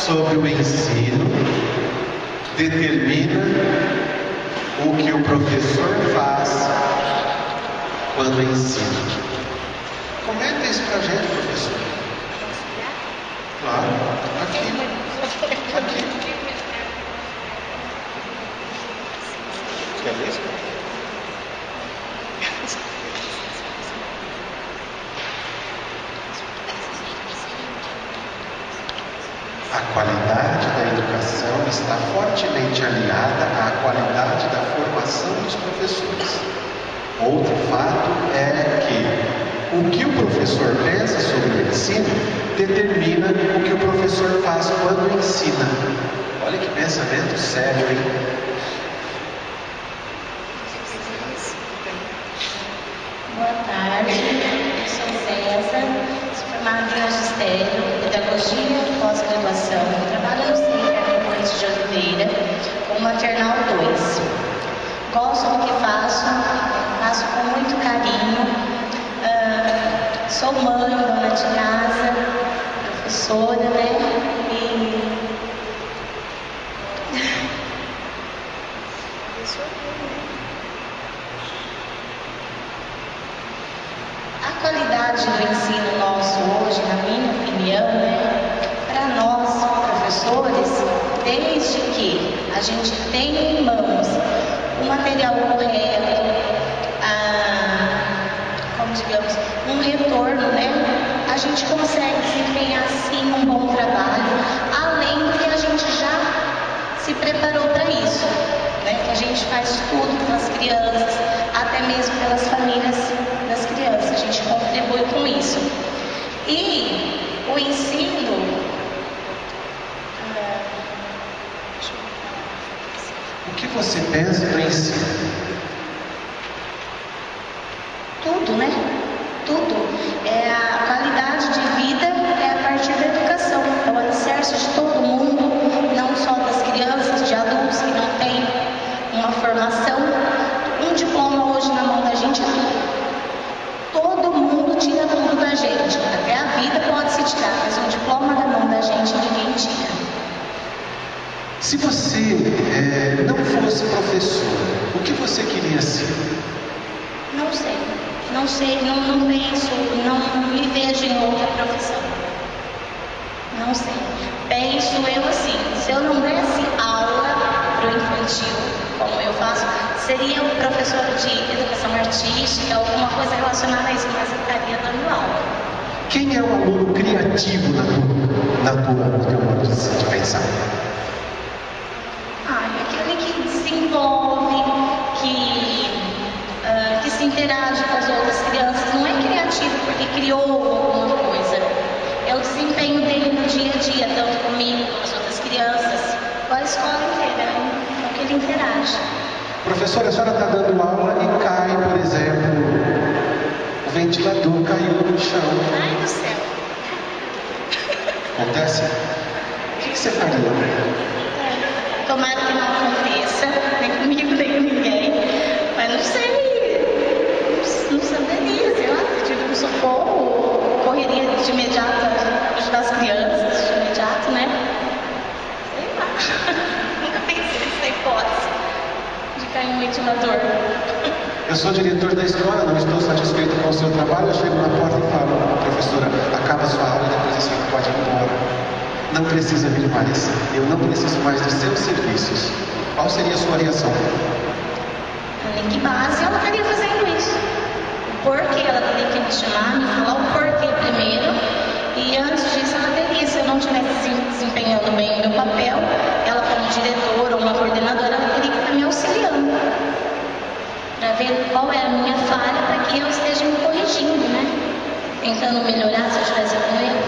sobre o ensino determina o que o professor faz quando ensina. Comenta isso pra gente, professor. Claro, aqui. Quer ler isso? A qualidade da educação está fortemente alinhada à qualidade da formação dos professores. Outro fato é que o que o professor pensa sobre o ensino determina o que o professor faz quando ensina. Olha que pensamento sério, hein? Boa tarde, eu sou César, sou formada em magistério, pedagogia e pós-graduação. Trabalho no Centro Ponte de Oliveira, com maternal 2. Gosto do que faço com muito carinho. Sou mãe, dona de casa, professora, né? A qualidade do ensino nosso hoje, na minha opinião, né, para nós, professores, desde que a gente tenha em mãos o material correto, como digamos, um retorno, né, a gente consegue desempenhar sim um bom trabalho, além do que a gente já se preparou para isso, né, que a gente faz tudo pelas crianças, até mesmo pelas famílias das crianças, a gente contribui com isso. E o ensino, o que você pensa do ensino? tudo, né? Tudo. A qualidade de vida é a partir da educação. É o alicerce de todo mundo, não só das crianças, de adultos que não têm uma formação. Um diploma hoje na mão da gente é tudo. Todo mundo tira tudo da gente. Até a vida pode se tirar, mas um diploma na mão da gente ninguém tira. Se você não fosse professor, o que você queria ser? Não sei. Não sei, não penso, não me vejo em outra profissão. Não sei. Penso eu assim, se eu não desse aula para o infantil, como eu faço, seria um professor de educação artística, alguma coisa relacionada a isso, mas eu estaria dando aula. Quem é o aluno criativo no teu modo de pensar? Aquele que desenvolve, que se interage com as outras crianças, não é criativo porque criou alguma coisa. É o desempenho dele no dia a dia, tanto comigo, com as outras crianças, com a escola inteira, é o que ele interage. Professora, a senhora está dando aula e cai, por exemplo, o ventilador caiu no chão. Ai do céu! Acontece? O que você faria? Tomara que não aconteça, nem comigo, nem com ninguém, mas não sei. Não saberia, sei lá, tive um socorro, correria de imediato ajudar as crianças, de imediato, né? Sei lá. Nunca pensei nessa hipótese de cair um ventilador. Eu sou diretor da escola, não estou satisfeito com o seu trabalho, eu chego na porta e falo, professora, acaba a sua aula e depois a senhora pode ir embora. Não precisa vir mais. Eu não preciso mais dos seus serviços. Qual seria a sua reação? Em que base ela estaria fazendo isso? O porquê ela teria que me chamar, me falar o porquê primeiro, e antes disso ela teria, se eu não estivesse desempenhando bem o meu papel, ela como diretora ou uma coordenadora, ela teria que estar me auxiliando para ver qual é a minha falha, para que eu esteja me corrigindo, né? Tentando melhorar se eu estivesse com erro.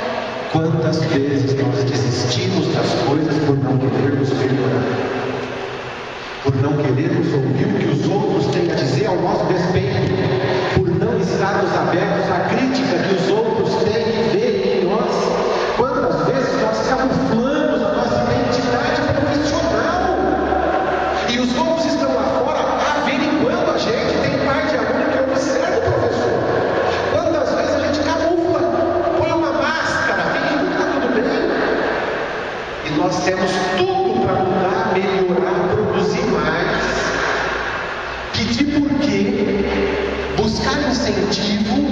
Quantas vezes nós desistimos das coisas por não querermos melhorar? Por não querermos ouvir o que os outros têm a dizer ao nosso respeito, por não estarmos abertos à crítica que os outros têm e veem em nós. Quantas vezes nós camuflamos a nossa identidade profissional e os outros estão lá fora averiguando a gente, tem parte de aluno que observa o professor. Quantas vezes a gente camufla, põe uma máscara, finge que está tudo bem, e nós temos tudo para mudar, melhorar, produzir mais, pedir por quê, buscar incentivo,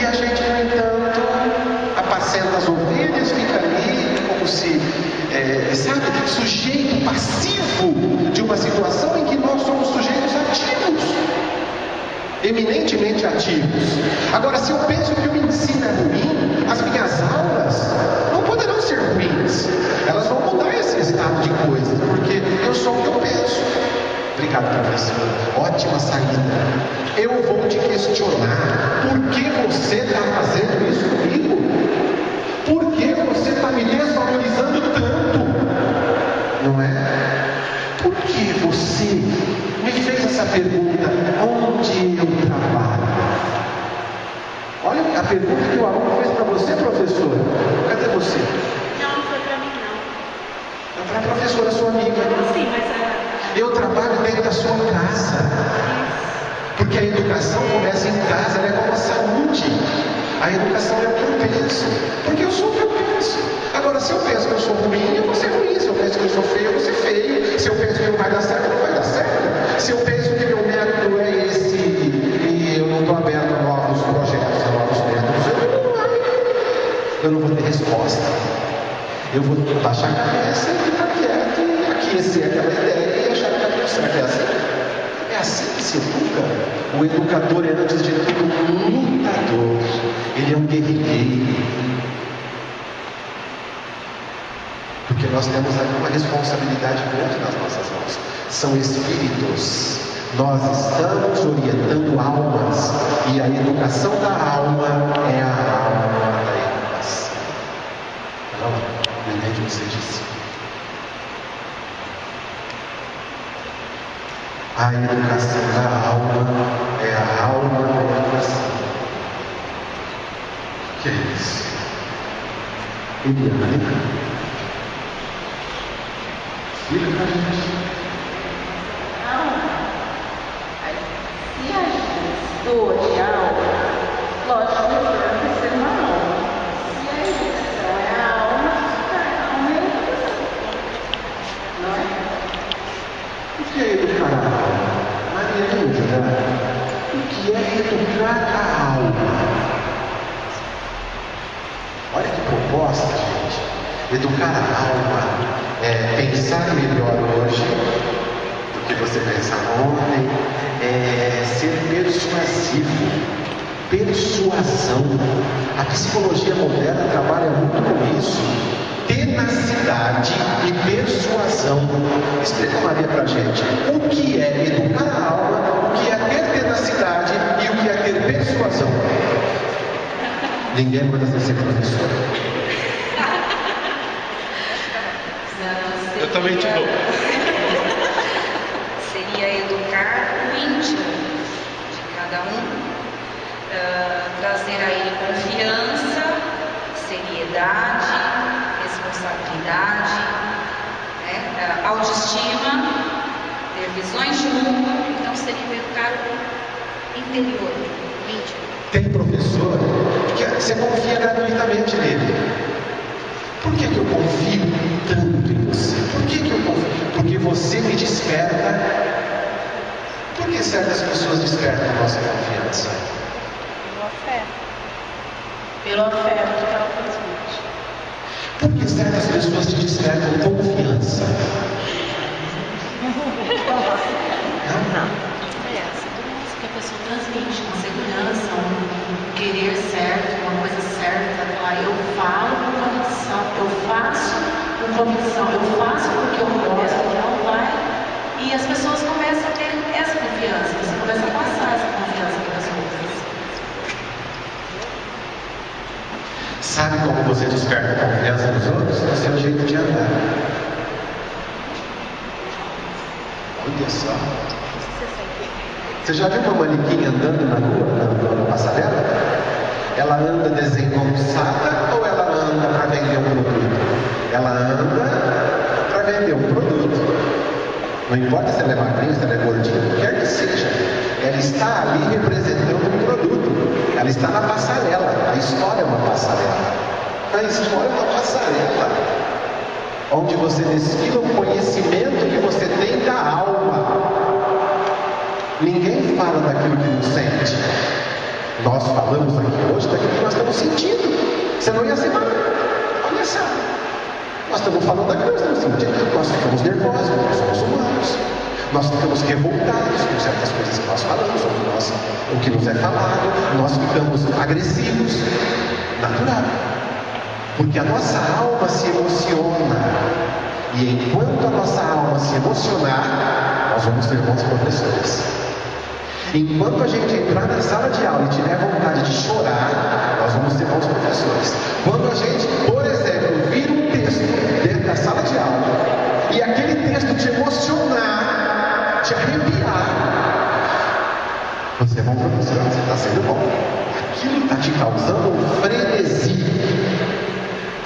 e a gente, no entanto, apacenta as ovelhas, fica ali como se, sujeito passivo de uma situação em que nós somos sujeitos ativos, eminentemente ativos. Agora, se eu penso que o ensino é ruim, as minhas aulas não poderão ser ruins, elas vão mudar esse estado de coisas, porque eu sou o que eu penso. Obrigado, professor. Ótima saída. Eu vou te questionar. Por que você está fazendo isso comigo? Por que você está me desvalorizando tanto? Não é? Por que você me fez essa pergunta? Onde eu trabalho? Olha a pergunta que o aluno fez para você, professor. Cadê você? Não foi para mim, não. É para a professora, sua amiga. Sim, mas eu trabalho dentro da sua casa, porque a educação começa em casa, ela é como a saúde. A educação é o que eu penso, porque eu sou o que eu penso. Agora, se eu penso que eu sou ruim, eu vou ser ruim. Se eu penso que eu sou feio, eu vou ser feio. Se eu penso que não vai dar certo, não vai dar certo. Se eu penso que meu método é esse e eu não estou aberto a novos projetos, a novos métodos, eu não vou ter resposta. Eu vou baixar a cabeça e ficar quieto e aquecer aquela ideia e achar que está tudo certo. É assim que se educa. O educador é, antes de tudo, um lutador. Ele é um guerrilheiro. Porque nós temos uma responsabilidade grande nas nossas mãos. São espíritos. Nós estamos orientando almas. E a educação da alma é a alma da educação. Não entende o que você disse? A educação da alma é a alma da educação. O que é isso? Eliane, explica pra gente. Se a gente hoje a alma, lógico que vai ser uma alma. Se a educação é a alma, a alma é a educação. Não é? O que é educar a alma? Maria Ângela, o que é educar a alma? Olha que proposta, gente. Educar a alma é pensar melhor hoje do que você pensava ontem, é ser persuasivo, persuasão. A psicologia moderna trabalha muito com isso. Tenacidade e persuasão. Explica, Maria, pra gente o que é educar a alma, o que é ter tenacidade e o que é ter persuasão. Ninguém manda ser professor. Eu também te dou. Seria educar o íntimo de cada um, trazer a ele confiança, seriedade, responsabilidade, né? Autoestima, ter visões de mundo. Então seria educar o interior, o íntimo. Tem professor que você confia gratuitamente nele. Por que eu confio tanto em você? Por que eu confio? Porque você me desperta. Por que certas pessoas despertam a nossa confiança? pelo afeto que ela transmite. Por que certas pessoas te despertam confiança? Não. É a segurança que a pessoa transmite, uma segurança, um querer certo, uma coisa certa. Eu falo com convicção, eu faço com convicção, eu faço porque eu gosto, não vai. E as pessoas começam a ter essa confiança, você começa a passar essa confiança para as coisas. Sabe como você desperta a confiança nos outros? No seu jeito de andar. Olha só. Você já viu uma manequim andando na rua, na passarela? Ela anda desengonçada ou ela anda para vender um produto? Ela anda para vender um produto. Não importa se ela é magrinha, se ela é gordinha, o que quer que seja. Ela está ali representando um produto. Ela está na passarela. A história é uma passarela. A história é uma passarela. onde você desfila o conhecimento que você tem da alma. Ninguém fala daquilo que não sente. Nós falamos aqui hoje daquilo que nós estamos sentindo. Você não ia ser nada. Olha só. Nós estamos falando daquilo que nós estamos sentindo. Nós ficamos nervosos, nós somos humanos. Nós ficamos revoltados com certas coisas que nós falamos, sobre nós, o que nos é falado. Nós ficamos agressivos. Natural. Porque a nossa alma se emociona. E enquanto a nossa alma se emocionar, nós vamos ter bons professores. Enquanto a gente entrar na sala de aula e tiver vontade de chorar, nós vamos ter bons professores. Quando a gente, por exemplo, vir um texto dentro da sala de aula e aquele texto te emocionar, te arrepiar, você é bom professor, você está sendo bom. Aquilo está te causando um frenesi.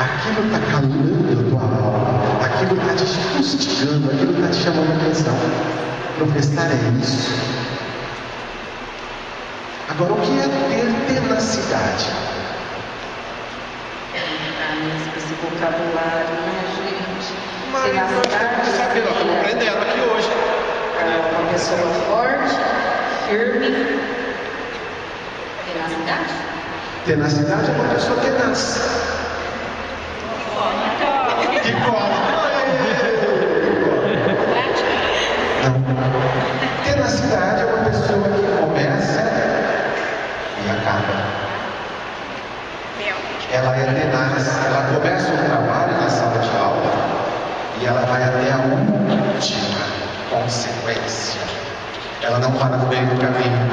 Aquilo está calando a tua alma. Aquilo está te fustigando. Aquilo está te chamando a atenção. Professar é isso. Agora, o que é ter tenacidade? Esse vocabulário, né, gente? Mas nós temos que saber, nós estamos aprendendo aqui hoje. É uma pessoa forte, firme. Tenacidade? Tenacidade é uma pessoa tenaz. Que corre. Não. Tenacidade é uma pessoa que começa e acaba. Ela é tenaz, ela começa o trabalho na sala de aula e ela vai até a última consequência. Ela não para no meio do caminho.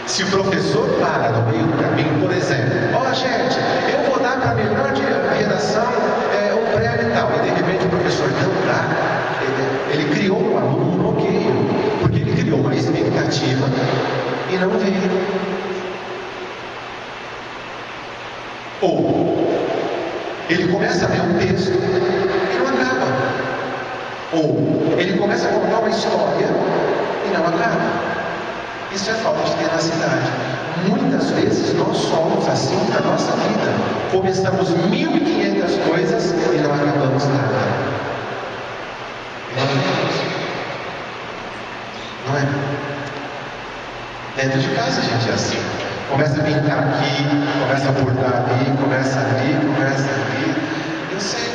Se o professor para no meio do caminho, por exemplo, gente, eu vou dar para a melhor redação um prêmio e tal, e de repente o professor não dá, ele criou um aluno um bloqueio, porque ele criou uma expectativa e não veio. Ou ele começa a ler um texto e não acaba. Ou ele começa a contar uma história e não acaba. Isso é falta de tenacidade. Muitas vezes nós somos assim na nossa vida. Começamos 1500 coisas e não acabamos nada. Não é? Dentro de casa a gente é assim. Começa a pintar aqui, começa a bordar ali, começa ali, começa ali. Eu sei.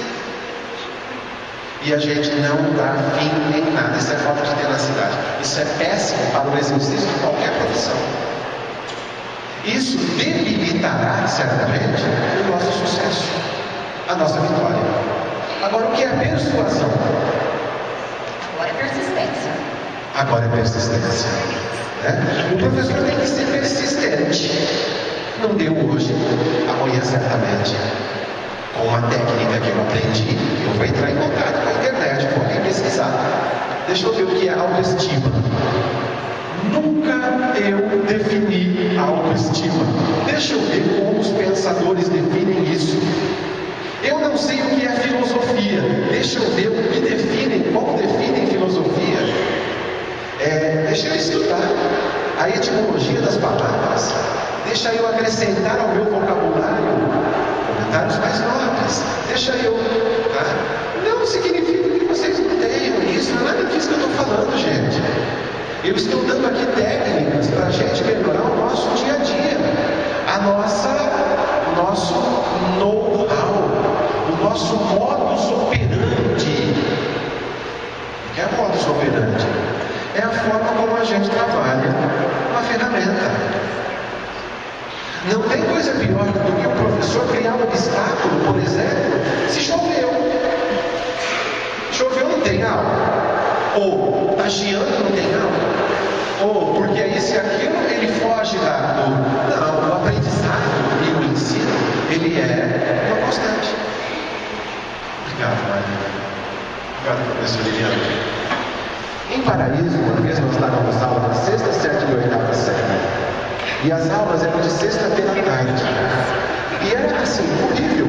E a gente não dá fim em nada. Isso é falta de tenacidade. Isso é péssimo para o exercício de qualquer profissão. Isso debilitará, certamente, o nosso sucesso, a nossa vitória. Agora, o que é persuasão? Agora é persistência. Agora é persistência. Né? O professor tem que ser persistente. Não deu hoje, amanhã certamente. Com uma técnica que eu aprendi, eu vou entrar em contato com a internet, vou alguém pesquisar. Deixa eu ver o que é autoestima. Nunca eu defini a autoestima. Deixa eu ver como os pensadores definem isso. Eu não sei o que é filosofia. Deixa eu ver o que definem, como definem filosofia. Deixa eu estudar a etimologia das palavras. Deixa eu acrescentar ao meu vocabulário comentários mais nobres. Deixa eu. Tá? Não significa que vocês não tenham isso. Não é nada disso que eu estou falando, gente. Eu estou dando aqui técnicas para a gente melhorar o nosso dia a dia. O nosso know-how. O nosso modus operandi. O que é modus operandi? É a forma como a gente trabalha uma ferramenta. Não tem coisa pior do que o professor criar um obstáculo, por exemplo, se choveu. Choveu, não tem aula. Ou está chiando, não tem aula. Ou porque isso e aquilo, ele foge Não, o aprendizado e o ensino, ele é uma constante. Obrigado, Maria. Obrigado, professor Liliana. Em Paraíso, uma vez nós estávamos aula na 6ª, 7ª e 8ª série. E as aulas eram de sexta-feira à tarde. E era assim, horrível.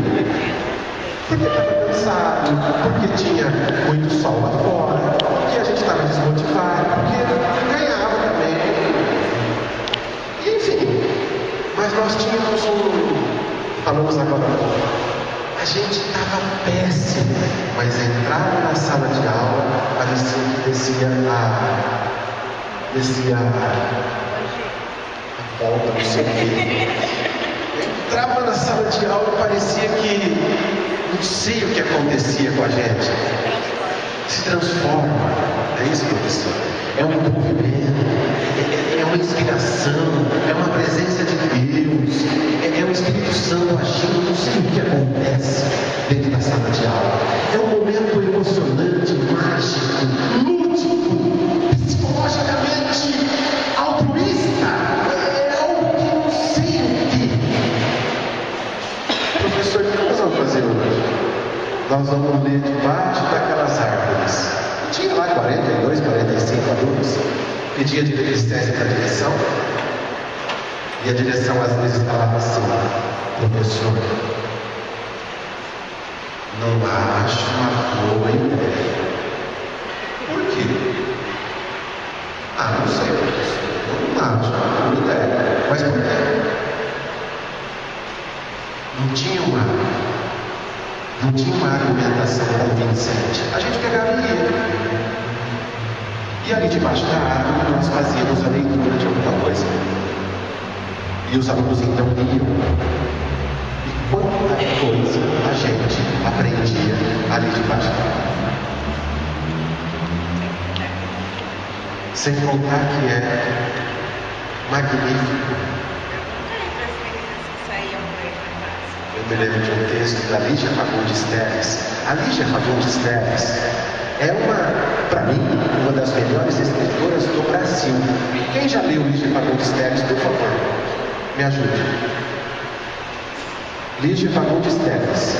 Porque estava cansado, porque tinha muito sol lá fora, porque a gente estava desmotivado, porque não ganhava também. Enfim, mas nós tínhamos falamos agora, A gente estava péssimo, mas entrava na sala de aula, parecia que descia a volta, não sei o quê. Entrava na sala de aula, parecia que não sei o que acontecia com a gente. Se transforma, é isso, professor? É um movimento, é uma inspiração, é uma presença de Deus, é o Espírito Santo agindo, não sei o que acontece dentro da sala de aula. É um momento emocionante, mágico, lúdico, psicologicamente altruísta, é algo que não sei o que. Professor, o que nós vamos fazer hoje? Nós vamos ler debaixo daquelas árvores. Tinha lá 42, 45 alunos. Pedia licença para a direção. E a direção às vezes falava assim: professor, não acho uma boa ideia. Por quê? Não sei, professor. Eu não acho uma boa ideia. Mas por quê? Não tinha uma argumentação convincente. A gente pegava e ia. E ali debaixo da árvore nós fazíamos a leitura de alguma coisa. E os alunos então iam. E quanta coisa a gente aprendia ali debaixo da árvore. Sem contar que é magnífico. Eu me lembro de um texto da Lígia Fagundes Teles. A Lígia Fagundes Teles é para mim, uma das melhores escritoras do Brasil. Quem já leu Lígia Fagundes Teles, por favor, me ajude. Lígia Fagundes Teles.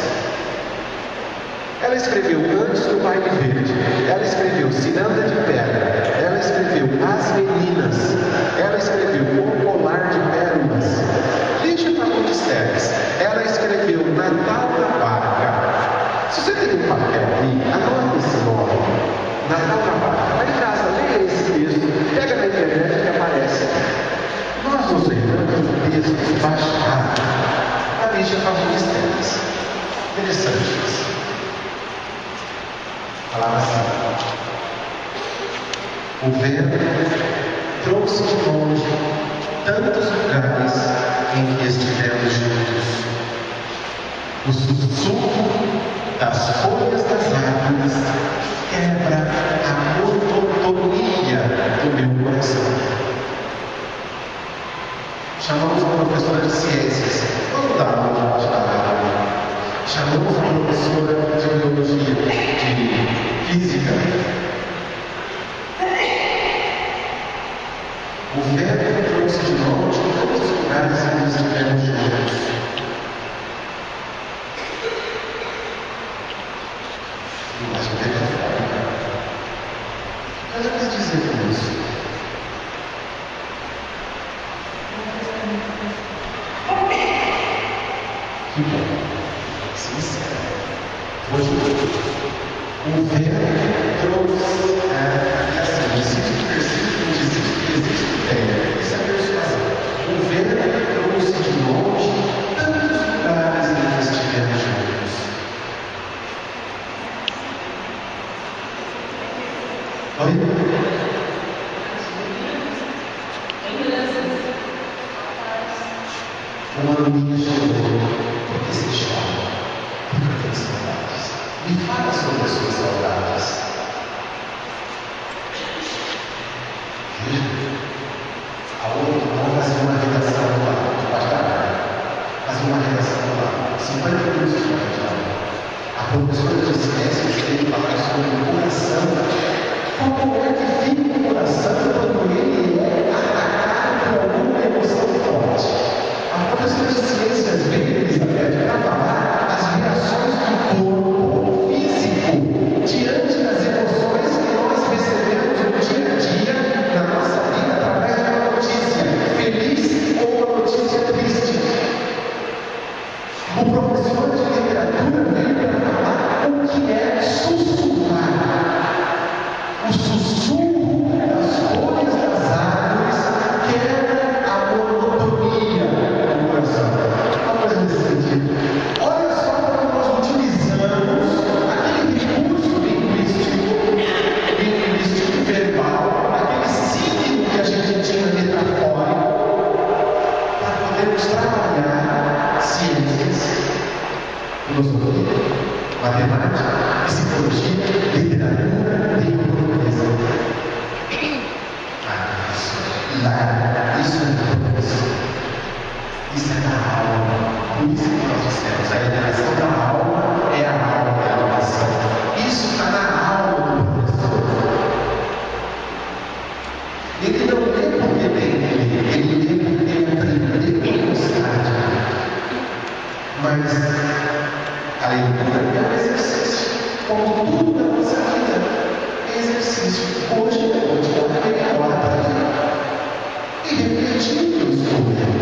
Ela escreveu Antes do Baile Verde. Ela escreveu Ciranda de Pedra. Ela escreveu As Meninas. Ela escreveu O Colar de Pérolas. Lígia Fagundes Teles. Ela escreveu Natal na Barca. Se você tem um papel aí, anota esse nome. Natal na Barca. Vai em casa, leia esse texto. Pega na internet que aparece. Nós nos lembramos do texto baixado da Lígia Fagundes Teles. Interessante isso. Falava assim: o vento trouxe de longe tantos lugares em que estivemos juntos. O sussurro das folhas das árvores quebra a monotonia do meu coração. Chamamos uma professora de ciências. Vamos dar uma debaixo da árvore. Chamamos uma professora de biologia, de física. O vento trouxe de longe todos os lugares em que estivemos juntos. Mas o vento é forte. O que ela quis dizer com isso? Que bom. Sincero. Hoje, o vento trouxe, assim, existe o versículo que existe o vento. Isso é persuasão. O vento trouxe de longe tantos lugares em que estivemos juntos. Oi? Uma menina chorou. Por que você chora? Porque tem saudades. Me fala sobre as suas saudades. Veja, a outra vai fazer uma redação lá, debaixo da árvore. Fazer uma redação lá, 50 minutos de redação. A professora de ciências veio falar sobre o coração. Como é que fica o coração quando ele é atacado por alguma emoção forte? A professora de ciências veio, Elizabeth, para falar as reações do corpo físico diante das emoções que nós recebemos no dia a dia na nossa vida através de uma notícia feliz ou uma notícia triste. O professor de literatura veio para falar o que é sussurrar. O sussurro das folhas das árvores quebra a monotonia do coração. Uma coisa matemática, psicologia, literatura e economia. Isso é professor. Isso é da alma. Por isso que nós dissemos, a elevação da alma é a alma da elevação. Isso está na alma do professor. Ele não lê porque tem ele lê porque ele aprendeu a gostar de ler. Mas a leitura é um exercício, como tudo na nossa vida é exercício. Hoje eu vou te dar uma meia hora para ler e refletir o que eu estou lendo.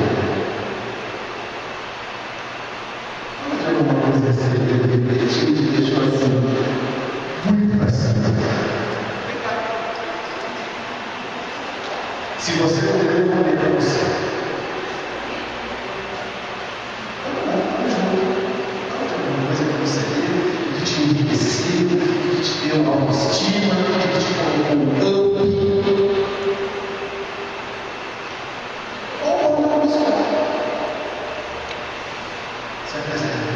Não é uma coisa assim, eu refletir e deixou assim, muito para cima. Se você não ler, eu vou ler para você. Que te deu autoestima, que te colocou up, ou não gostou. Você percebe?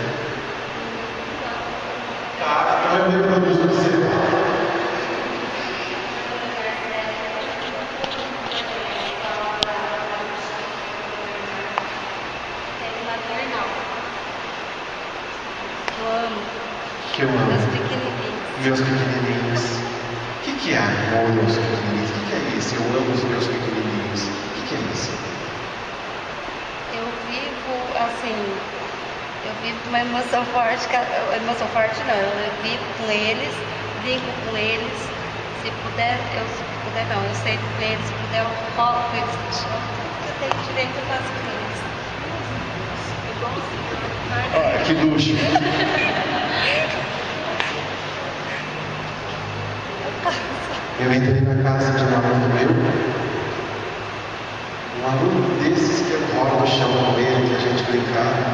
Tá, então eu reproduzo o que você fala. Que eu amo. Meus pequenininhos. O que é amor aos pequenininhos? O que é isso? Eu amo os meus pequenininhos. O que é isso? Eu vivo assim, eu vivo uma emoção forte, emoção forte não, eu vivo com eles, brinco com eles, se puder não, eu sei com eles, se puder eu rolo com eles no chão, eu tenho direito a fazer com eles. Olha, que luxo. Eu entrei na casa de um aluno meu, um aluno desses que eu rolo no chão com ele, que a gente brincava.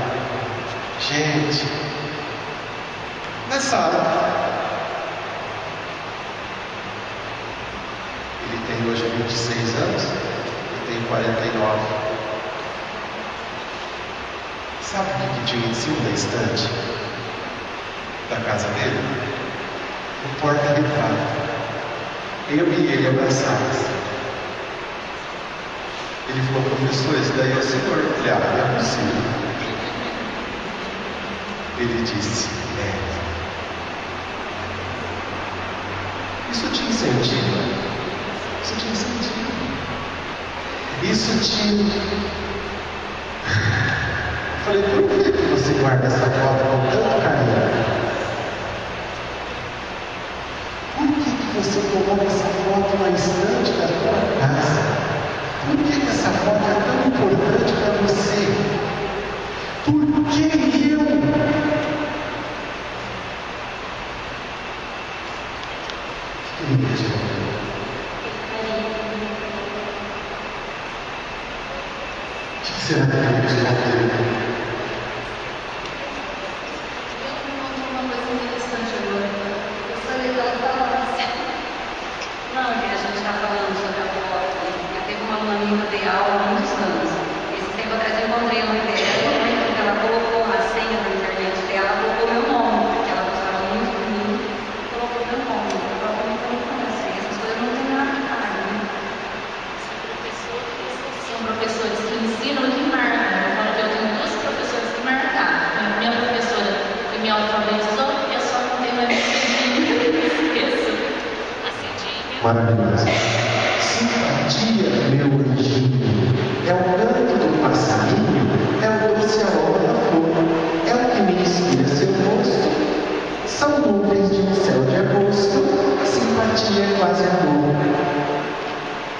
Gente, na sala, ele tem hoje 26 anos, eu tenho 49. Sabe o que tinha em cima da estante da casa dele? O porta-retrato. Eu e ele abraçados. Ele falou, professor, esse daí é o senhor. Eu falei, não é possível. Ele disse, Isso te incentiva. Isso te incentiva. Isso te... Eu falei, por que você guarda essa foto com tanto carinho? Você colocou essa foto na estante da tua casa? Por que essa foto é tão importante para você? Por que eu? O que ele respondeu? O que será que ele respondeu? Eu dei aula há muitos anos. Esse tempo atrás eu encontrei uma dela, porque ela colocou a senha na internet dela, ela colocou meu nome, porque ela gostava muito de mim, colocou meu nome. Eu estava comentando assim, essas coisas não tem nada de cara, né? São professores que ensinam e que marcam. Eu falo que eu tenho duas professoras que marcaram. A minha professora que me alfabetizou, eu só não tenho mais esqueço. A Cidinha. Maravilhoso. Simpatia, meu anjinho, é o canto do passarinho, é o doce aroma da flor, é o que me inspira seu rosto. São nuvens de um céu de agosto, a simpatia é quase amor.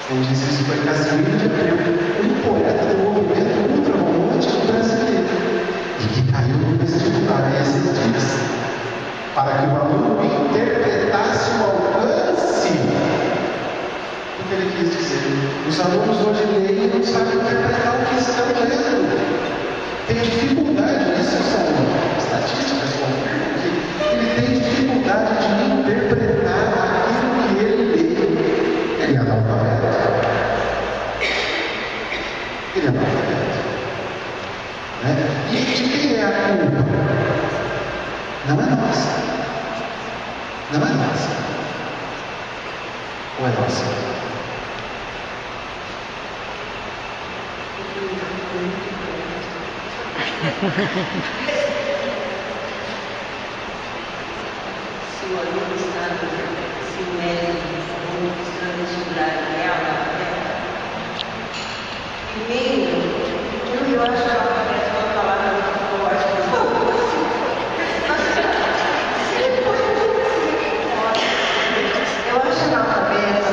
Quem disse isso foi Casimiro de Abreu, um poeta do movimento ultrarromântico brasileiro, e que caiu no vestibular esses dias, para que o aluno interpretasse o alcance. O que ele quis dizer? Os alunos hoje leem e não sabem interpretar o que estão lendo. Tem dificuldade, isso são estatísticas confirmam que ele tem dificuldade de interpretar aquilo que ele lê. Ele é analfabeto. Ele é analfabeto. Né? E de quem é a culpa? Não é nossa. relação. Se o aluno está no ensino médio ou estudando vestibular real, primeiro, eu acho que é uma palavra muito forte, por favor. Eu acho analfabeto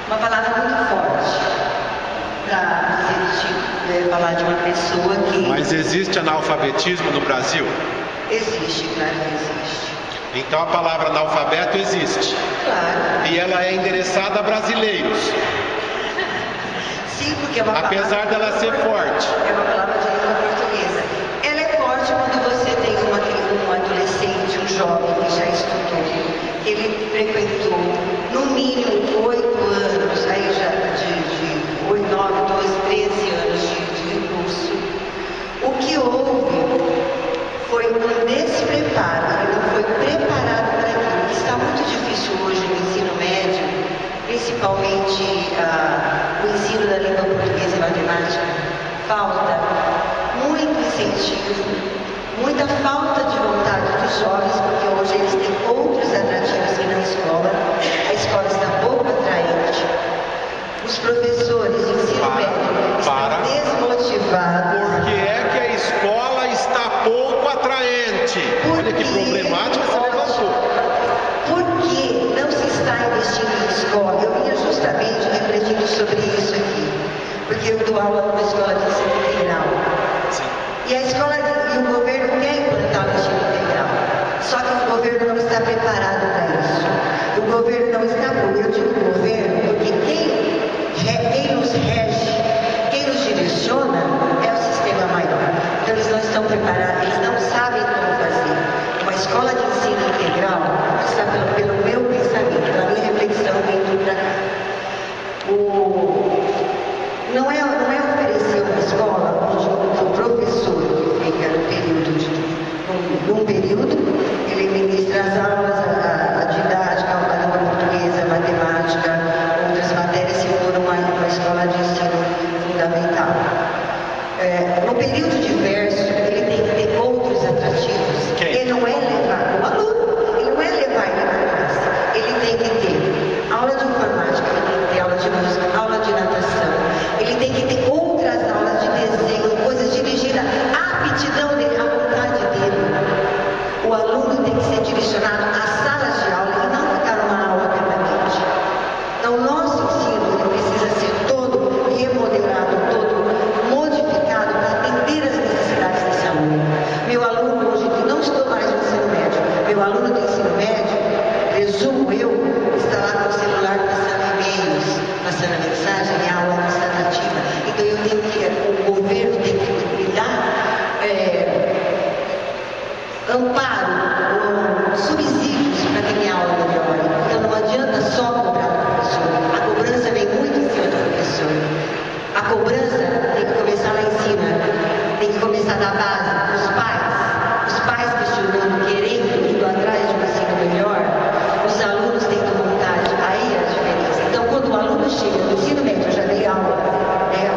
uma palavra muito forte para falar de uma pessoa que... Mas existe analfabetismo no Brasil? Existe, claro que existe. Então a palavra analfabeto existe. Claro. E ela é endereçada a brasileiros. Sim, porque é uma apesar dela ser forte. É uma palavra de língua portuguesa. Ela é forte quando você tem um adolescente, um jovem que já estudou, ele frequentou no mínimo 8 anos, aí já de 8, 9, 12, 13 anos de curso. O que houve foi um despreparo, ele não foi preparado para aquilo. Está muito difícil hoje no ensino médio, principalmente o ensino da língua portuguesa e matemática. Falta muito incentivo, muita falta de vontade dos jovens, porque hoje eles têm outros atrativos que na escola. A escola está pouco atraente. Os professores de ensino médio estão desmotivados. Por que é que a escola está pouco atraente? Olha que problemática você levantou. Por que não se está investindo em escola? Eu vinha justamente refletindo sobre isso aqui, porque eu dou aula numa escola de ensino integral. Sim. E a escola e o governo quer implantar o ensino integral. Só que o governo não está preparado para isso. O governo não está, eu digo governo, porque quem nos rege, quem nos direciona é o sistema maior. Então eles não estão preparados, eles não sabem como fazer. Uma escola de ensino integral, está pelo meu pensamento, a minha reflexão vindo para cá. Não é oferecer uma escola onde o professor que fica num período, ele ministra as aulas, a didática, a língua portuguesa, a matemática, outras matérias, se for uma escola de ensino fundamental. No período diverso, ele tem que ter outros atrativos. Ele não é levar o aluno, ele não é levar ele para casa. Ele tem que ter aula de informática, ele tem que ter aula de música, aula de natação, ele tem que ter outras aulas de desenho, coisas dirigidas à aptidão dele, à vontade dele. O aluno tem que ser direcionado às salas de aula e não ficar numa aula permanente. Então, o nosso ensino ele precisa ser todo remodelado, todo modificado para atender às necessidades desse aluno. Meu aluno hoje, que não estou mais no ensino médio, meu aluno do ensino médio, presumo eu, está lá com o celular passando e-mails, passando mensagem, a aula não está nativa. Então eu tenho que, o governo tem que me dar amparo, subsídios para que minha aula melhore. Então não adianta só cobrar do professor. A cobrança vem muito em cima do professor. A cobrança tem que começar lá em cima, tem que começar da base, dos pais. Os pais questionando, querendo, indo atrás de um ensino melhor, os alunos tendo vontade, aí é a diferença. Então, quando o aluno chega no ensino médio, eu já dei aula,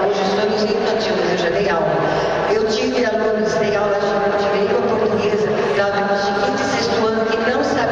hoje estou no ensino infantil, mas eu já dei aula. Eu tive alunos, dei aula de língua portuguesa, de alunos de quinto e sexto ano que não sabiam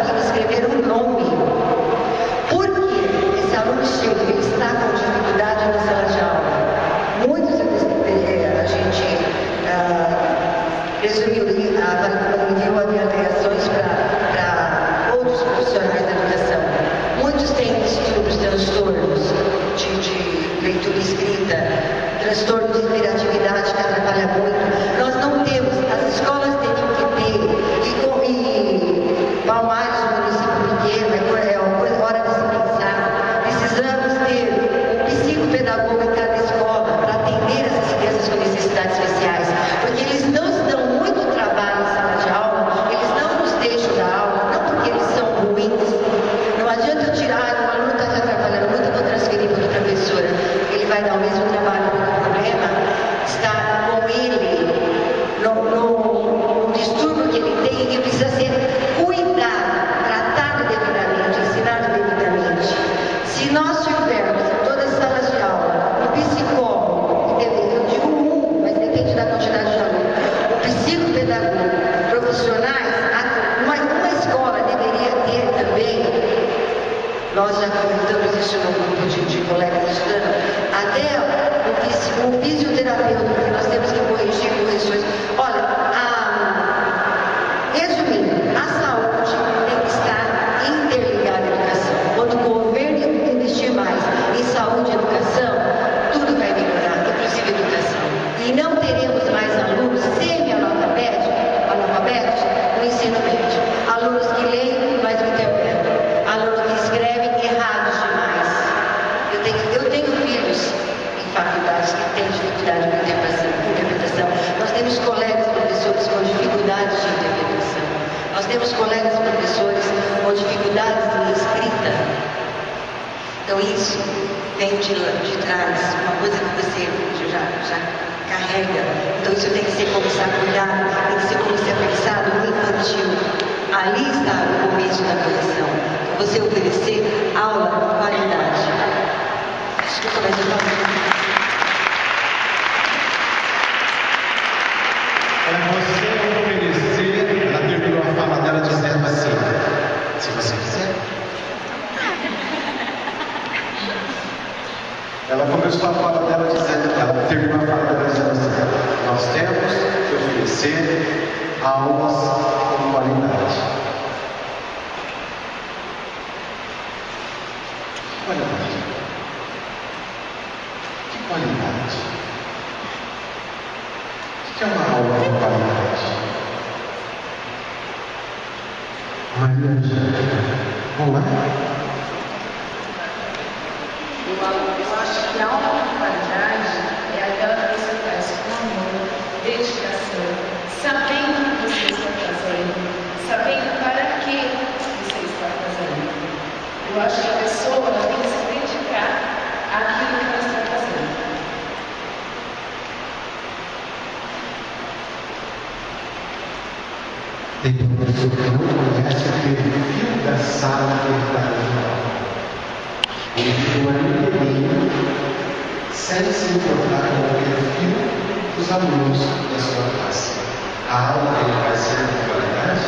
Nós já comentamos isso no grupo de colegas estudando. Até o fisioterapeuta, que nós temos que corrigir correções. Olha, resumindo, a saúde tem que estar interligada à educação. Quando o governo investir mais em saúde e educação, tudo vai melhorar, inclusive educação. E não teremos mais alunos semi-analfabetos no ensino médio. Alunos que leem, mas não interpretam. Alunos que escrevem errados demais. Eu tenho filhos em faculdades que têm dificuldade com interpretação. Nós temos colegas professores com dificuldades de interpretação. Nós temos colegas professores com dificuldades em escrita. Então isso vem de trás, uma coisa que você já carrega. Então isso tem que ser começar a cuidar, tem que ser pensado no infantil. Ali está o começo da correção. Você oferecer aula com qualidade. Desculpa, mas eu falo. Você oferecer, ela terminou a fala dela dizendo assim, se você quiser. Ela começou a fala dela dizendo, ela terminou a fala dela dizendo assim, nós temos que oferecer aulas com qualidade. Qualidade. Que qualidade? O que é uma aula com qualidade? Maria Angélica, vamos lá? Eu acho que a aula de qualidade é aquela que você faz com amor, dedicação, sabendo o que você está fazendo, sabendo para que você está fazendo. Eu acho que a pessoa tem que se dedicar àquilo que ela está fazendo. Tem professor que não conhece o perfil da sala que ele está dando aula. Ele fica um inteirinho sem se importar com o perfil dos alunos da sua classe. A aula dele vai ser de qualidade?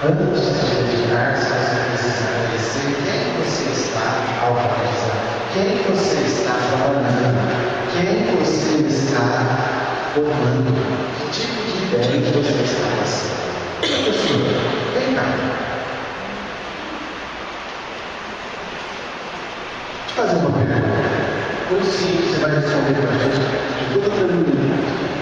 Antes de dedicar-se, você precisa conhecer quem você está ao realizar, quem você está trabalhando, quem você está formando, que tipo de ideia você está passando. Professor, vem cá. Deixa eu fazer uma pergunta. Ou sim, você vai responder para a gente de toda tranquilidade.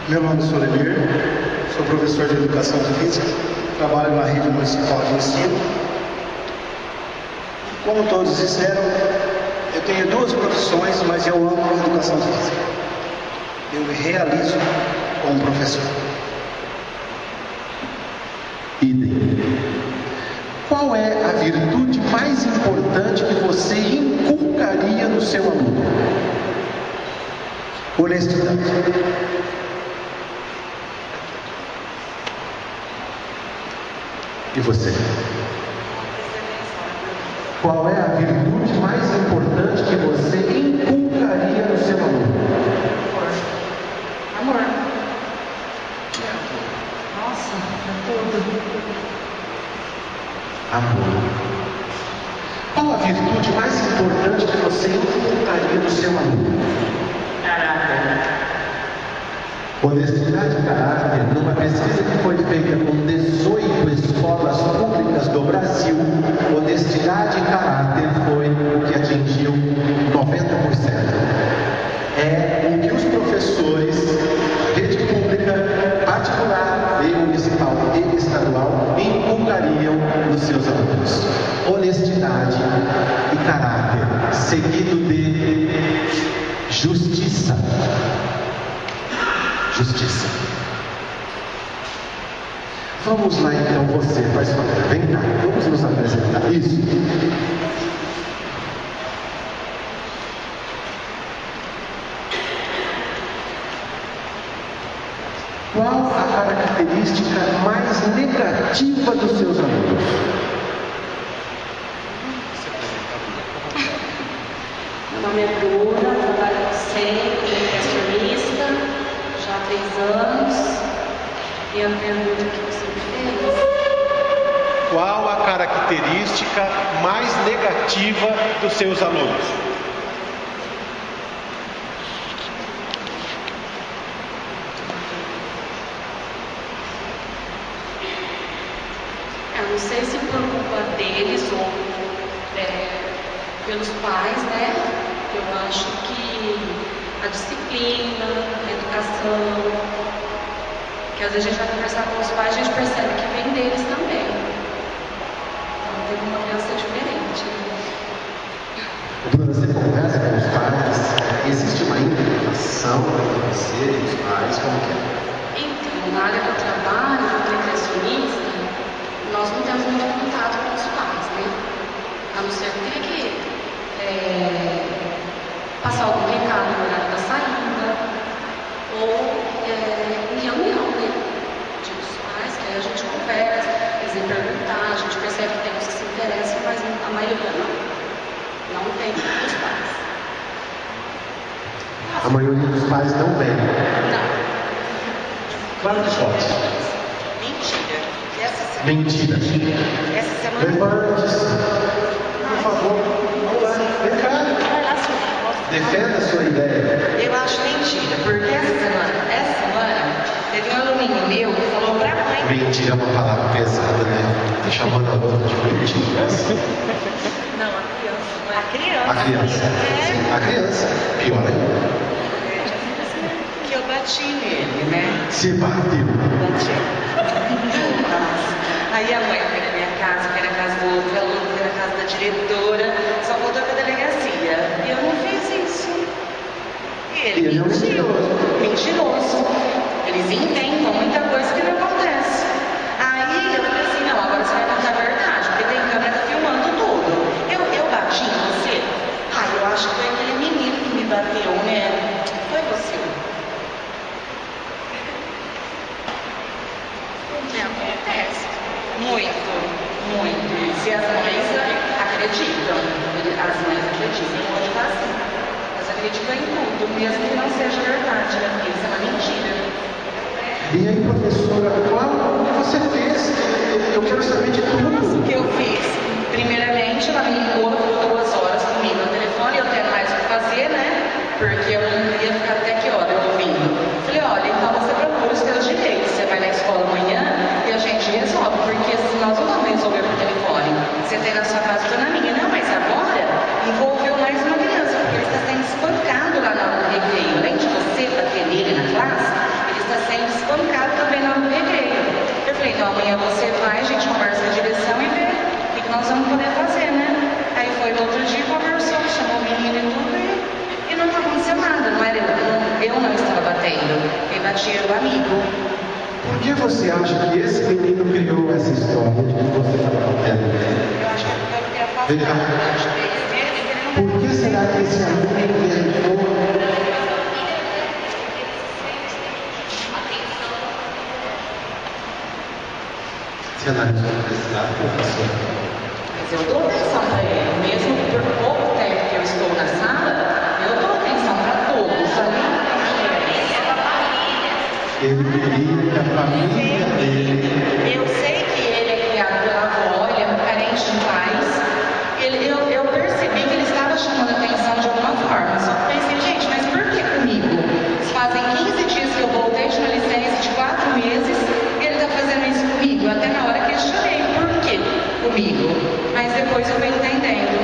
Meu nome é Solenir, sou professor de Educação Física, trabalho na rede municipal de ensino. Como todos disseram, eu tenho duas profissões, mas eu amo a Educação Física. Eu me realizo como professor. Idem. Qual é a virtude mais importante que você inculcaria no seu aluno? Honestidade. E você? Qual é a virtude mais importante que você inculcaria no seu aluno? Amor. Nossa, tudo. Amor. Qual a virtude mais importante que você inculcaria no seu aluno? Caráter. Honestidade e caráter, numa pesquisa que foi feita com 18 escolas públicas do Brasil, honestidade e caráter foi o que atingiu 90%. É o que os professores, rede pública, particular e municipal e estadual, inculcariam nos seus alunos. Honestidade e caráter, seguido de justiça. Justiça. Vamos lá então, você faz favor, vem cá, vamos nos apresentar. Isso. Qual a característica mais negativa dos seus alunos? Meu nome é Bruna, trabalho com 3 anos. E a pergunta que você me fez? Qual a característica mais negativa dos seus alunos? Eu não sei se por culpa deles ou pelos pais, né? Eu acho que a disciplina, a educação, que às vezes a gente vai conversar com os pais, a gente percebe que vem deles também. Então teve uma criança diferente. Quando você conversa com os pais, existe uma interação entre você e os pais, como que é? Então, na área do trabalho, do nutricionista, nós não temos muito contato com os pais, né? A não ser que tenha que passar algum recado no horário da saída, ou em reunião, né? Dos pais, que aí a gente conversa, eles vêm perguntar, a gente percebe que tem uns que se interessam, mas a maioria não. Não tem dos pais. A maioria dos pais não vem. Não. Claro que pode. Mentira. Essa semana. Mentira. Essa semana. Levante-se. Por favor. Vamos lá. Vem cá. Defenda a sua ideia. Eu acho mentira, porque essa semana, teve um aluninho meu que falou pra mãe. Mentira é uma palavra pesada, né? Tá chamando a outra de mentira. Não, a criança. A criança. A criança. Sim, a criança. Pior ainda. Que eu bati nele, né? Se bateu. Bati. Nossa. Aí a mãe foi na minha casa, foi na casa do outro aluno, foi na casa da diretora, só voltou pra delegacia. E eu não fiz isso. E ele mentiu. Mentiroso. Eles inventam muita coisa que não acontece. Aí eu falei assim, não, agora você vai contar a verdade, porque tem câmera filmando tudo. Eu bati em você? Ah, eu acho que foi aquele menino que me bateu, né? Foi você. Acontece. Muito, muito. E as mães acreditam. As mães acreditam. Hoje tá assim. Elas acreditam em tudo, mesmo que não seja verdade, né? Porque isso é uma mentira. E aí, professora, o que você fez? Eu quero saber de tudo. O que eu fiz? Primeiramente, ela me ligou, ficou 2 horas comigo no telefone, eu tenho mais o que fazer, né? Porque eu não queria ficar até que hora eu ouvindo. Falei, olha, então você procura os seus direitos. Você vai na escola amanhã e a gente resolve, porque se nós não vamos resolver por telefone, você tem na sua casa, eu tô na minha. Não, mas agora envolveu mais uma criança, porque ele está sendo espancado lá no recreio. Além de você bater nele na classe, ele está sendo espancado também lá no recreio. Eu falei, então amanhã você vai, a gente conversa com a direção e vê o que nós vamos poder fazer, né? Aí foi no outro dia, conversou, chamou o menino e tudo, e não aconteceu nada. Não era eu não estava batendo, quem batia era o amigo. Por que você acha que esse menino criou essa história de que você estava batendo nele? Eu acho que é porque eu queria afastar. Vem cá. Por que será que esse aluno inventou? Você analisou a necessidade, professor? Mas eu dou atenção para ele, mesmo por pouco tempo que eu estou na sala, eu dou atenção para todos, sabe? Ele queria que a família dele... Eu sei que ele é criado pela avó, ele é um carente de pais. Eu percebi que ele estava chamando a atenção de alguma forma. Só que pensei, gente, mas por que comigo? Fazem 15 dias que eu voltei de uma licença de 4 meses e ele está fazendo isso comigo. Até na hora questionei, por que comigo? Mas depois eu fui entendendo.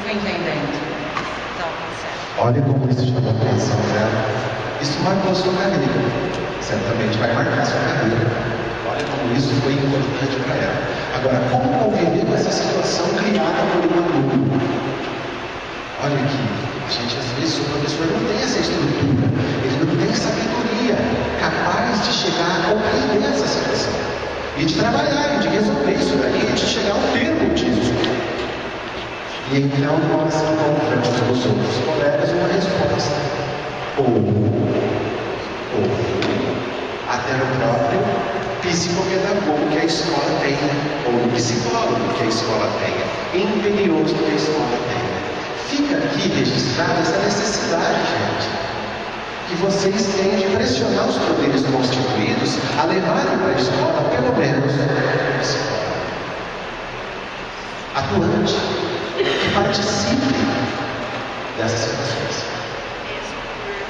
Então, certo. Olha como isso chamou a atenção dela. Isso marcou sua carreira. Certamente vai marcar sua carreira. Olha como isso foi importante para ela. Agora, como conviver com essa situação criada por um aluno? Olha aqui, a gente às vezes, o professor não tem essa estrutura, ele não tem sabedoria capaz de chegar a compreender essa situação. E de trabalhar, e de resolver isso daí, e de chegar ao termo disso. E então nós encontramos nos outros colegas uma resposta. Ou até no próprio psicopedagogo que a escola tenha, ou no psicólogo que a escola tenha, imperioso que a escola tenha. Fica aqui registrada essa necessidade, gente. que vocês têm de pressionar os poderes constituídos a levarem para a escola, pelo menos, atuante, que participe dessas situações.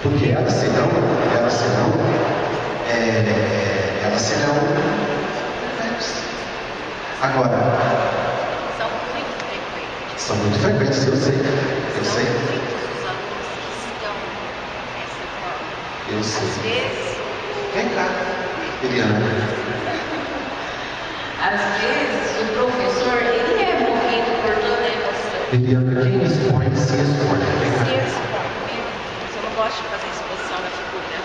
Porque elas serão agora, são muito frequentes, eu sei. Vem cá, Eliana. Às vezes, o professor, ele é movido por toda a emoção. Eliana, quem expõe, se expõe. Vem cá. Se expõe. Eu não gosto de fazer exposição na figura.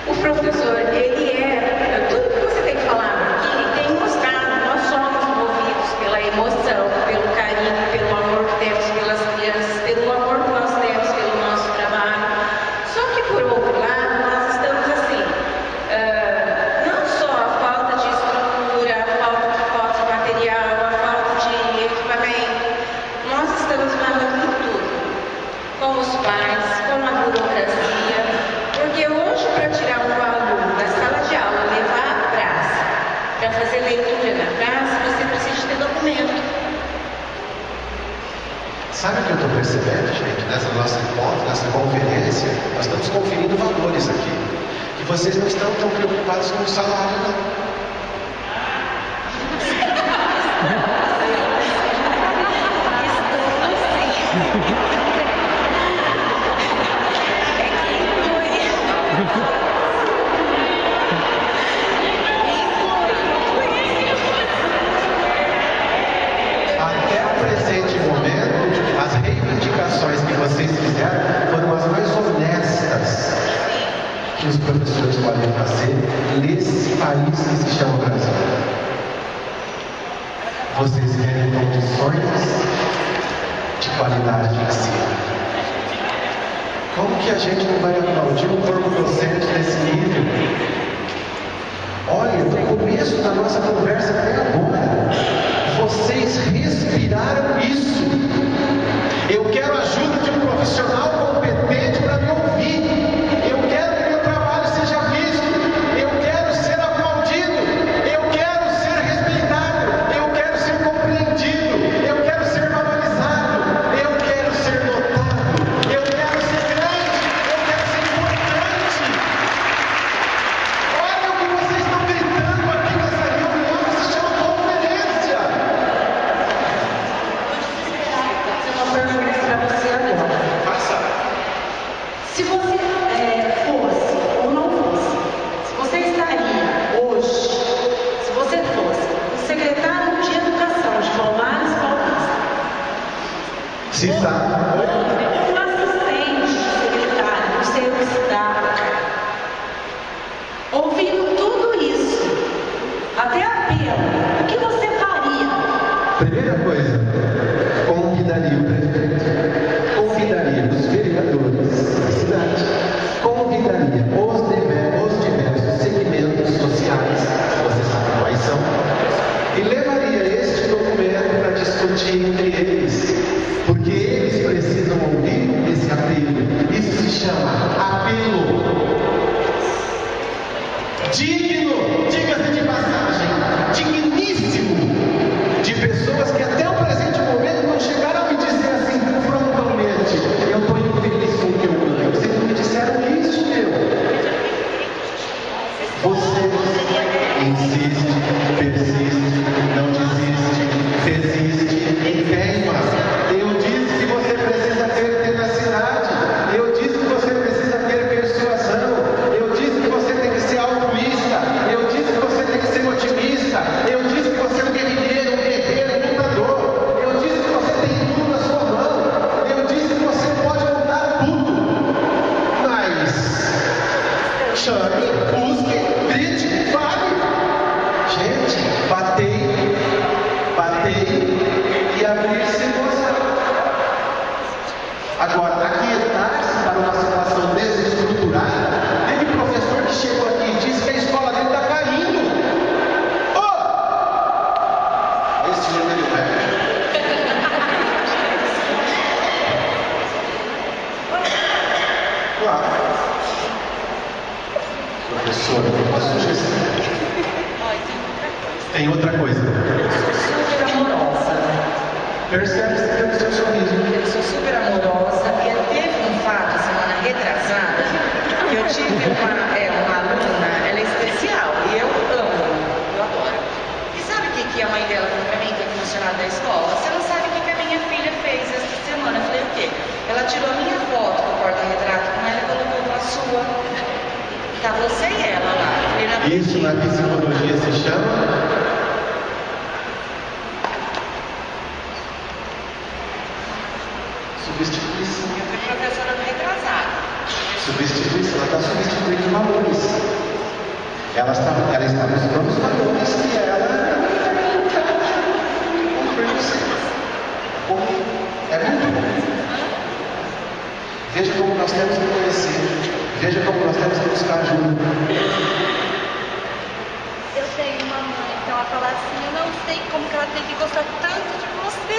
O professor, ele é, tudo que você tem falado aqui, tem mostrado, nós somos movidos pela emoção, pelo carinho, pelo amor que temos pelas crianças, pelo amor que nós temos pelo nosso trabalho. Só que, por outro lado, nós estamos assim, não só a falta de estrutura, a falta de material, a falta de equipamento, nós estamos falando de tudo, com os pais, com a burocracia, porque hoje, para tirar um aluno da sala de aula, levar à praça, para fazer leitura na praça, você precisa de ter documento. Sabe o que eu estou percebendo, gente? Nessa nossa encontro, nessa conferência, nós estamos conferindo valores aqui. Que vocês não estão tão preocupados com o salário, não. Até o presente momento, as reivindicações que vocês fizeram foram as mais honestas que os professores podem fazer nesse país que se chama Brasil. Vocês querem condições de qualidade de ensino. Como que a gente não vai aplaudir um corpo docente desse nível? Olha, do começo da nossa conversa até agora, vocês respiraram isso. Eu quero a ajuda de um profissional competente para me ouvir. Eu quero que meu trabalho seja visto. Eu quero ser aplaudido. Eu quero ser respeitado. Eu quero ser compreendido. Eu quero ser valorizado. Eu quero ser notado. Eu quero ser grande. Eu quero ser importante. Olha o que vocês estão gritando aqui nessa reunião que se chama conferência. Uma pergunta para você agora. Faça. Se você fosse ou não fosse, se você estaria hoje, se você fosse o secretário de Educação de Palmares Paulista, Se está. um assistente secretário do seu estado, ouvindo tudo isso, até apelo, o que você faria? Primeira coisa, convidaria o prefeito, convidaria os vereadores da cidade, convidaria os diversos segmentos sociais, vocês sabem quais são, e levaria este documento para discutir entre eles, porque eles precisam ouvir esse apelo. Isso se chama apelo. Digno, diga-se de passagem, digníssimo, de pessoas que até o presente momento não chegaram a me dizer assim frontalmente: eu estou infeliz com o que eu ganho. Vocês não me disseram isso, meu. Você insiste, persiste, não desiste, desiste, teima. Eu disse que você precisa ter tenacidade. Eu disse que você precisa ter persuasão. Eu disse que você tem que ser altruísta. Eu disse que você tem que ser otimista. Eu disse que você é um guerreiro, um lutador. Eu disse que você tem tudo na sua mão. Eu disse que você pode mudar tudo. Mas chame, busque, grite, fale. Gente, batei e abrir-se e gozar. Agora, aquietar-se para uma situação desestruturada, teve professor que chegou aqui e disse que a escola dele está caindo. Esse gênero velho. Claro. Professora, uma sugestão. Tem outra coisa. Eu sou super amorosa. Percebe-se pelo seu sorriso. Eu sou super amorosa e teve um fato semana retrasada que eu tive uma aluna, ela é especial e eu amo, eu adoro. E sabe o que a mãe dela falou pra mim, que é funcionária da escola? Você não sabe o que a minha filha fez esta semana? Eu falei, o quê? Ela tirou a minha foto do porta-retrato com ela e colocou com a sua. Tá você e ela lá. Isso na psicologia se chama substituição. Eu fui professora do retrasado. Substituição, ela está substituindo valores. Ela está mostrando os valores que ela é muito bom. Veja como nós temos que conhecer. Veja como nós temos que buscar ajuda. Eu tenho uma mãe que ela fala assim, eu não sei como que ela tem que gostar tanto de você.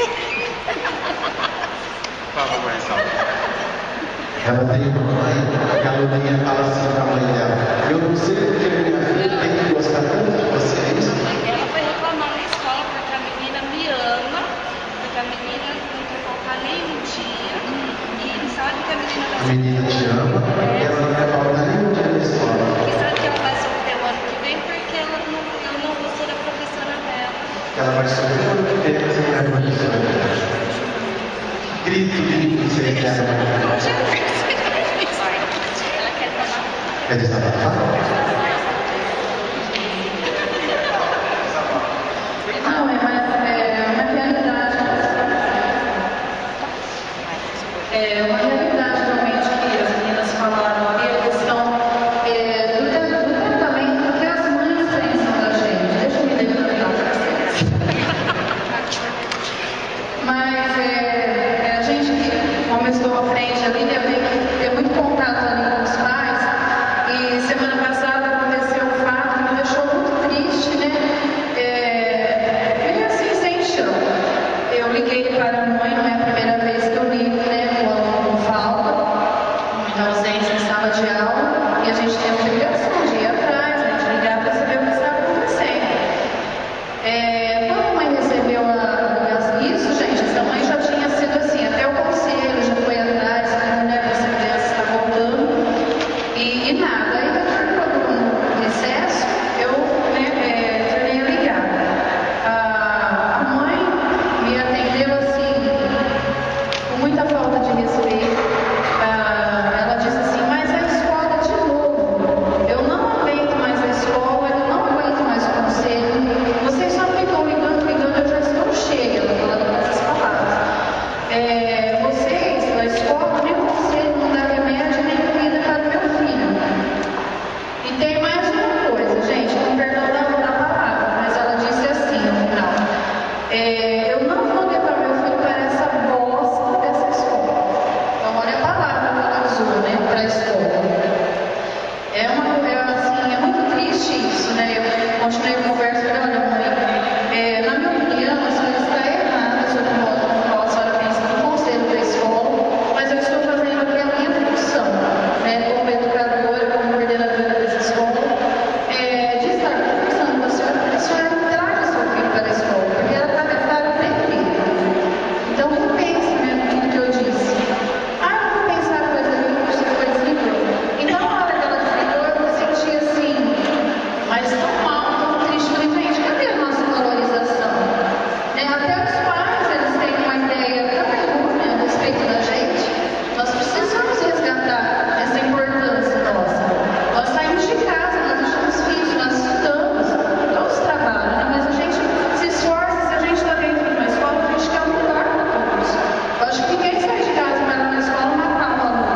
Fala mais alto. Ela tem uma mãe, a aluninha fala assim para a mãe dela, eu não sei porque minha filha tem que gostar tanto de vocês. Ela foi reclamar na escola porque a menina me ama, porque a menina não quer faltar nenhum dia, e sabe que a menina te ama, e ela não quer faltar nenhum dia na escola. E sabe que ela vai sofrer o ano que vem porque eu não vou ser a professora dela. Ela vai sofrer o ano que vem, mas não é professora dela. Grito, vocês querem. Quer desabafar? Não, mas é uma realidade. É uma realidade realmente que as meninas falaram ali, a questão do tratamento que as mães pensam da gente. Deixa eu me levantar para vocês. Mas a gente, como eu estou à frente ali, né, eu tenho que ter muito contato ali com os pais. E semana passada aconteceu um fato que me deixou muito triste, né? Meio assim, sem chão. Eu liguei para a mãe, não é a primeira vez que eu ligo, né? Quando falta, muita ausência em sala de aula, e a gente tem a obrigação de ir atrás, né? De ligar para saber o que está acontecendo. Quando a mãe recebeu isso, gente, essa mãe já tinha sido assim, até o conselho já foi atrás, né? Essa criança está voltando, e nada. Aí depois, no recesso, eu tornei a ligar. A mãe me atendeu assim, com muita falta de respeito. Ela disse assim, mas a escola de novo, eu não aguento mais a escola, eu não aguento mais o conselho, vocês só ficam ligando, eu já estou cheia, ela falando com essas palavras. Vocês, da escola, nem o conselho não dá remédio, nem comida para o meu filho. E tem mais uma coisa, gente, com perdão da palavra, mas ela disse assim no final, eu não vou levar meu filho para essa bosta dessa escola. Então olha a palavra que ela usou, né, para a escola. É muito triste isso, né, eu continuei a conversa com ela, olha mãe, na minha opinião, a senhora está errada sobre o modo como a senhora pensa no conselho da escola, mas eu estou fazendo aqui a minha função, né, como educadora, como coordenadora dessa escola, de estar conversando com a senhora traga seu filho para a escola, porque ela está aprendendo. Então não pense, né, no tudo que eu disse. Eu vou pensar coisa nenhuma, você foi desligou. Então na hora que ela desligou, eu me senti assim, mas tão mal, tão triste. Falei, gente, cadê a nossa valorização? Até os pais, eles têm uma ideia tão errônea a respeito da gente. Nós precisamos resgatar essa importância nossa. Nós saímos de casa, nós deixamos filhos, nós estudamos, todos trabalham, né? Mas a gente se esforça, se a gente está dentro de uma escola, a gente quer o melhor para todos. Eu acho que ninguém sai de casa e vai lá na escola matar um aluno.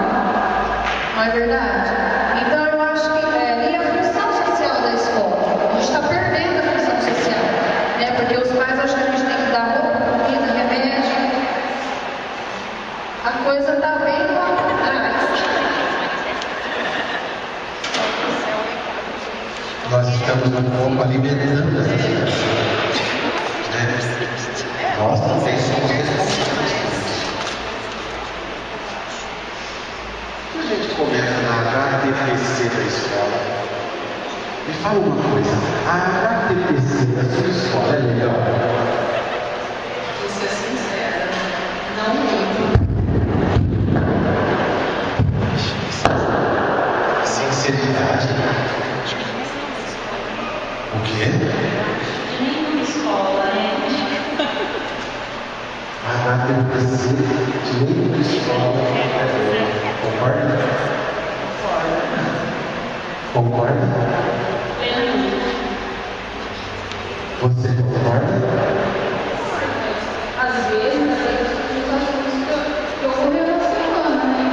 Não é verdade? Então eu acho que e a função social da escola? A gente está perdendo a função social, né? Porque os pais acham que a gente tem que dar roupa, comida, remédio. A coisa está bem lá atrás. Nós estamos um pouco alimentando essa criança. Nós também somos responsáveis. A gente começa HTC da escola. Me fala uma coisa, a HTC da sua escola é legal? Vou ser sincera, não muito. Sinceridade. O quê? Nenhuma escola, né? A HTC de nenhuma escola é boa. Concorda? Concorda? Você concorda? Às vezes, muitas coisas que ocorreu na semana, né?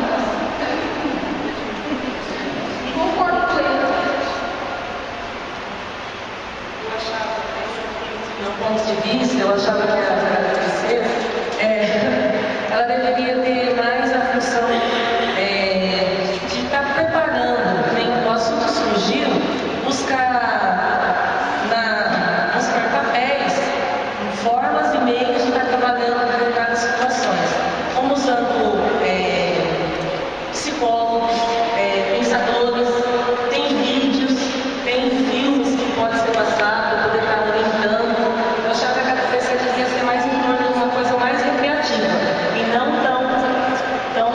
Concordo plenamente. Eu achava, do meu ponto de vista, eu achava que a HTC, ela deveria ter mais a função de estar preparando, quando o assunto surgiu, buscar papéis, formas e meios de estar trabalhando em determinadas situações, como usando psicólogos, pensadores, tem vídeos, tem filmes que podem ser passados para poder estar orientando. Eu achava que a catequese devia ser mais em torno de uma coisa mais recreativa e não tão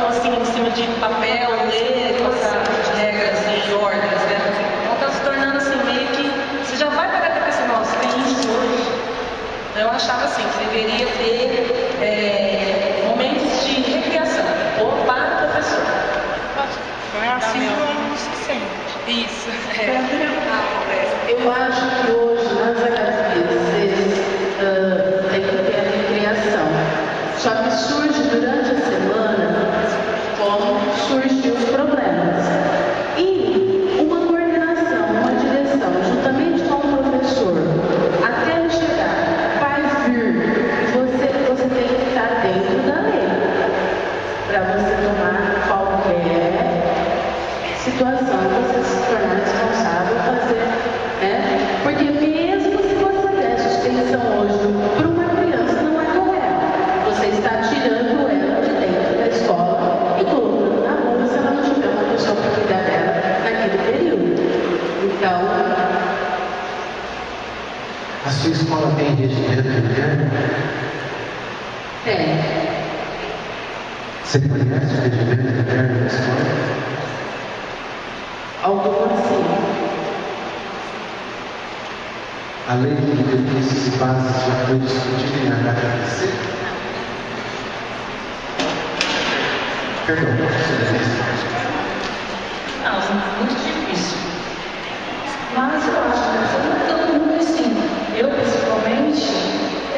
assim em cima de papel, ler, passar regras e ordens, né? Então está se tornando assim meio que você já vai para a catequese, nossa, tem isso hoje. Eu achava assim, que deveria ter momentos de recreação ou para o professor. Não é assim que o aluno se sente. Isso. Eu acho que hoje nas HTCs tem que ter a recreação. Só que surge durante a semana como surgiu os problemas. E uma coordenação, uma direção, juntamente com o professor, até ele chegar, vai vir, e você tem que estar dentro da lei para você tomar qualquer situação, você se tornar responsável, fazer, né? Porque mesmo se você der suspensão hoje para uma criança, não é correto. Você está tirando ela de dentro da escola e colocando na rua se ela não tiver uma pessoa para cuidar dela naquele período. Então, A sua escola tem regimento interno? tem. Você conhece o regimento interno da escola? Algo assim. A lei de diretrizes e bases já foi discutida em HTC? Perdão, você disse. Não, muito difícil. Mas eu acho que todo mundo assim, eu principalmente,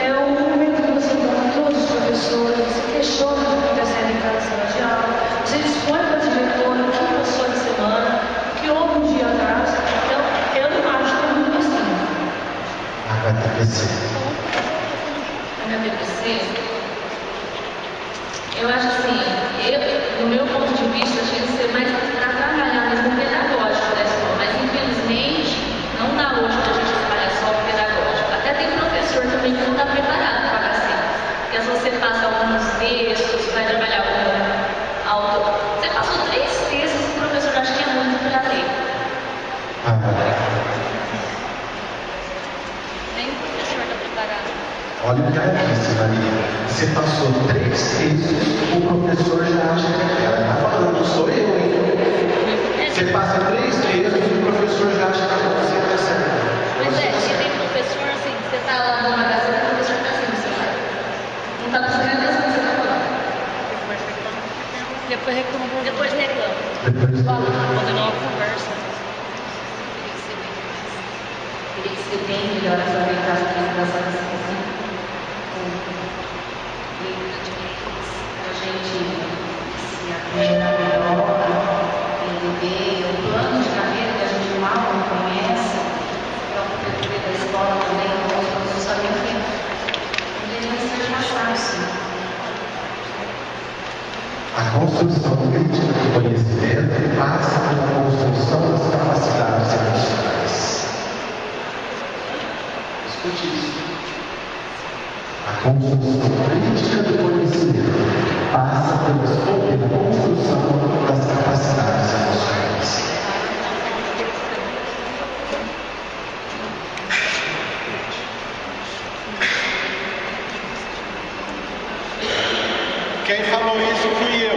é o momento que você toma todos os professores, você questiona o que está acontecendo em cada sala de aula, você expõe para a diretora o que passou na semana, o que houve um dia atrás. Então, eu não acho todo mundo assim. HTC. HTC, eu acho assim, no meu ponto de vista, tinha que ser mais para trabalhar mesmo o pedagógico da escola, mas infelizmente não dá hoje para a gente trabalhar só o pedagógico. Até tem professor também que não está preparado para assim, porque se você passa alguns textos, vai trabalhar com autor, você passou 3 textos e o professor acha que é muito para ler. Nem o professor está preparado. Olha o que ela disse, Maria. Você passou 3 textos, o professor já acha que ela está falando, sou eu, hein? Você passa 3 textos, o professor já acha que você está certo. Mas tem professor assim, você está lá numa gazeta, o professor está assim, você sabe? Não está prestando atenção no que você está falando. Depois reclama. Depois reclama. Quando não conversa. Teria que ser bem melhor aproveitar as organizações assim. E a gente se aprender melhor, entender o plano de carreira que a gente mal não conhece, o próprio PTB da escola também, alguns professores sabiam que deveria ser mais fácil. A construção crítica do conhecimento passa pela construção das capacidades emocionais. Escute isso. A construção crítica do conhecimento passa pela construção das capacidades emocionais. Quem falou isso fui eu.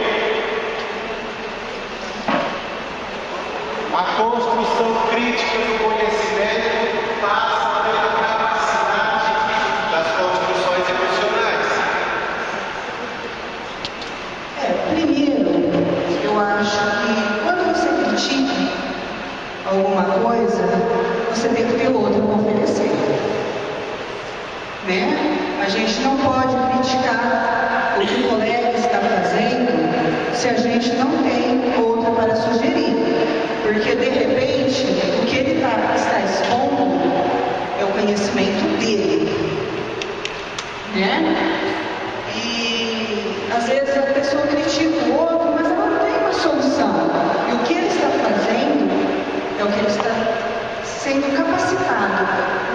A construção crítica do conhecimento passa pela capacidade das construções emocionais. Primeiro, eu acho que quando você critica alguma coisa, você tem que ter outra para oferecer. Né? A gente não pode criticar o que o colega está fazendo se a gente não tem outra para sugerir. Porque, de repente, o que ele está expondo é o conhecimento dele. Né? E, às vezes, a pessoa critica o outro, mas ela não tem uma solução. E o que ele está fazendo é o que ele está sendo capacitado.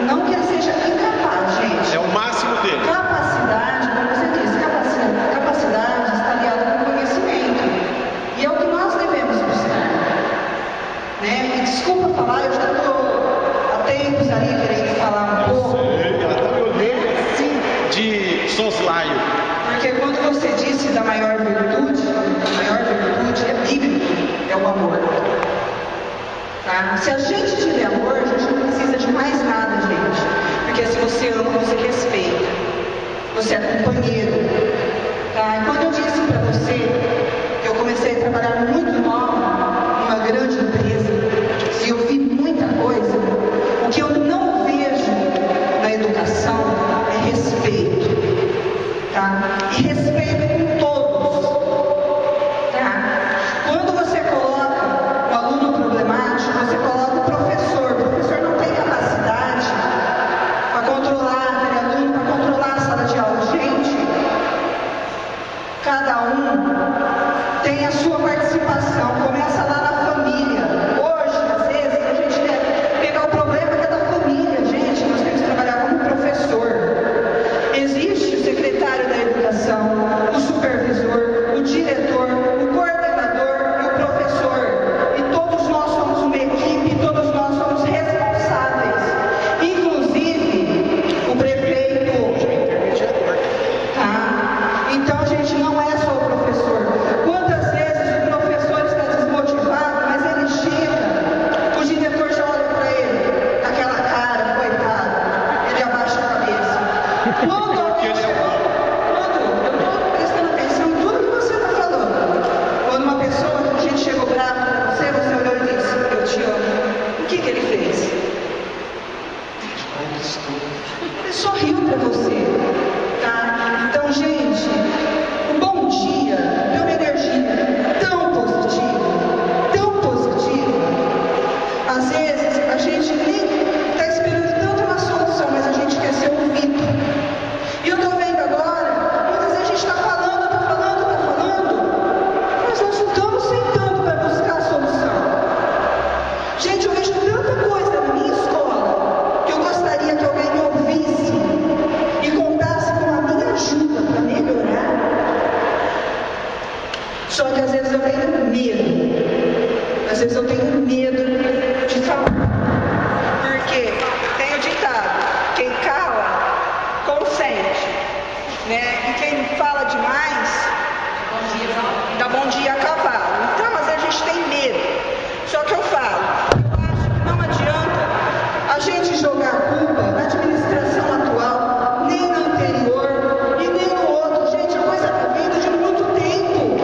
Não que ele seja incapaz, gente. É o máximo dele. Capacidade, como você disse, capacidade está aliada com conhecimento. E é o que nós devemos buscar. Né? E desculpa falar, eu já estou há tempos ali querendo falar um pouco. Ela está me olhando assim de soslaio. Porque quando você disse da maior virtude, a maior virtude é bíblica, é o amor. Tá? Se a gente tiver amor, a gente não precisa de mais nada, gente. Porque se você ama, você respeita. Você é companheiro. Tá? E quando eu disse para você que eu comecei a trabalhar muito nova numa grande empresa e eu vi muita coisa, o que eu não vejo na educação é respeito. Tá? E respeito com todos. Tá? Quando você coloca o aluno problemático, você coloca o professor. O professor não tem capacidade para controlar aquele aluno, para controlar a sala de aula. Gente, cada um tem a sua participação. Começa lá na família. Hoje, às vezes, a gente quer pegar o problema que é da família. Gente, nós temos que trabalhar como professor. Existe o secretário da educação, o supervisor, o diretor, o coordenador e o professor. E todos nós somos uma equipe, todos nós somos responsáveis. Inclusive o prefeito. Tá? Então, gente, não é só o professor. Quantas vezes o professor está desmotivado, mas ele chega, o diretor já olha para ele, aquela cara, coitado, ele abaixa a cabeça. Quando alguém chegou, eu estou prestando atenção em tudo que você está falando. Quando uma pessoa, a gente chegou bravo para você, você olhou e disse, eu te amo. O que ele fez? Ele sorriu para você. Tá? Então, gente, o bom dia deu uma energia tão positiva, tão positiva. Às vezes, a gente nem está esperando tanto uma solução, mas a gente quer ser ouvido. E eu estou vendo agora, muitas vezes a gente está falando, mas nós não estamos sentando para buscar a solução. Gente, eu vejo tanta coisa na minha escola que eu gostaria que alguém me ouvisse e contasse com a minha ajuda para melhorar. Só que às vezes eu tenho medo. Às vezes eu tenho medo de falar. Porque tem o ditado, quem cala, consente. Né? E quem fala demais, dá bom dia a cavalo. Então, às vezes a gente tem medo. Só que eu falo, eu acho que não adianta a gente jogar a culpa na administração atual, nem na anterior e nem no outro. Gente, a coisa está vindo de muito tempo.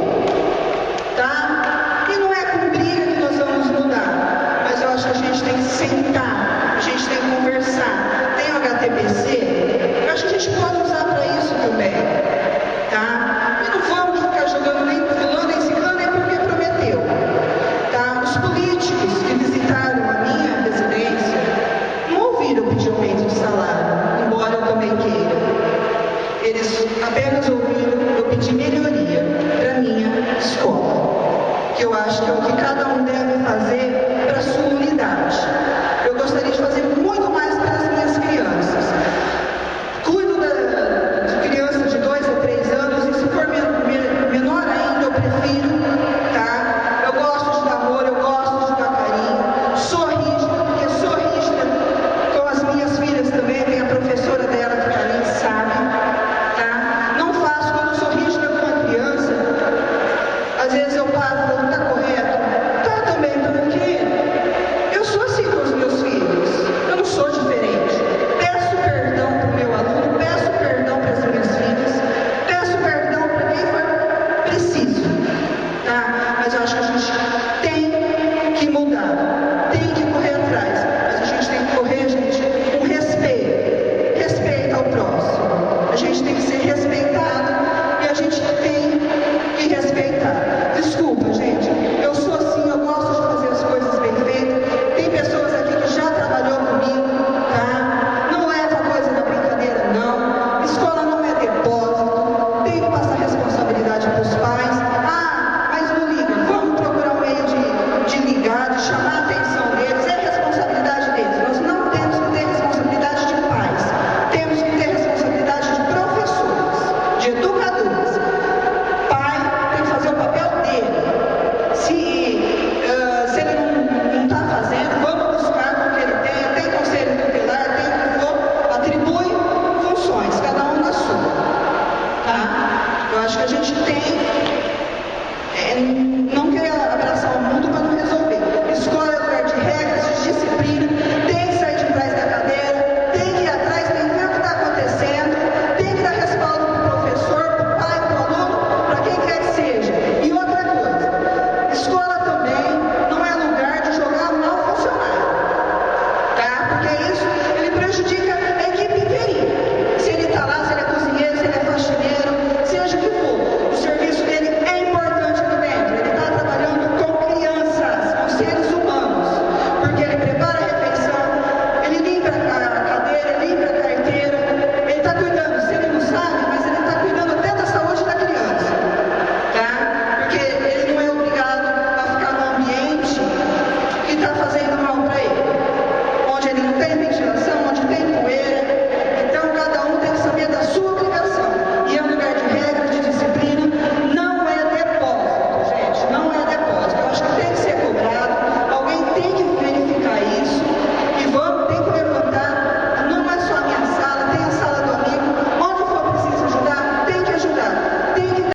Tá? E não é com briga que nós vamos mudar. Mas eu acho que a gente tem que sentar, a gente tem que conversar. Tem o HTPC, eu acho que a gente pode usar para isso também. Tá? E não vamos ficar jogando nem fulano, nem ciclano, nem porque prometeu. Tá? Os políticos que visitaram a minha residência não ouviram pedir aumento de salário, embora eu também queira. Eles apenas ouviram eu pedir melhoria para minha escola, que eu acho que é o que